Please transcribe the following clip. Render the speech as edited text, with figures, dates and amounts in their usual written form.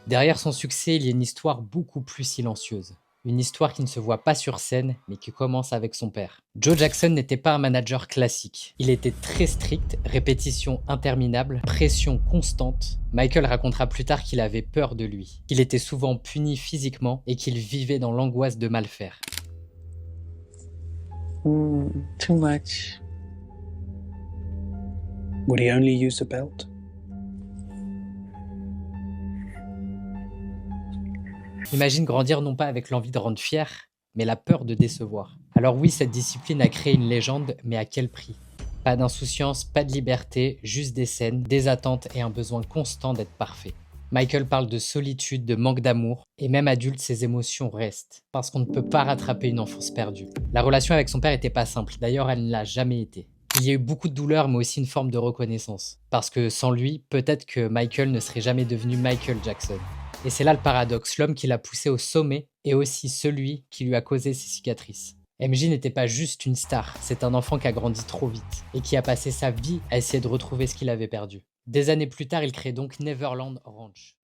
Derrière son succès, il y a une histoire beaucoup plus silencieuse. Une histoire qui ne se voit pas sur scène, mais qui commence avec son père. Joe Jackson n'était pas un manager classique. Il était très strict, répétitions interminables, pression constante. Michael racontera plus tard qu'il avait peur de lui, qu'il était souvent puni physiquement et qu'il vivait dans l'angoisse de mal faire. Too much. Would he only use a belt? Imagine grandir non pas avec l'envie de rendre fier, mais la peur de décevoir. Alors oui, cette discipline a créé une légende, mais à quel prix? Pas d'insouciance, pas de liberté, juste des scènes, des attentes et un besoin constant d'être parfait. Michael parle de solitude, de manque d'amour, et même adulte, ses émotions restent, parce qu'on ne peut pas rattraper une enfance perdue. La relation avec son père était pas simple, d'ailleurs elle ne l'a jamais été. Il y a eu beaucoup de douleur, mais aussi une forme de reconnaissance. Parce que sans lui, peut-être que Michael ne serait jamais devenu Michael Jackson. Et c'est là le paradoxe, l'homme qui l'a poussé au sommet est aussi celui qui lui a causé ses cicatrices. MJ n'était pas juste une star, c'est un enfant qui a grandi trop vite et qui a passé sa vie à essayer de retrouver ce qu'il avait perdu. Des années plus tard, il crée donc Neverland Ranch.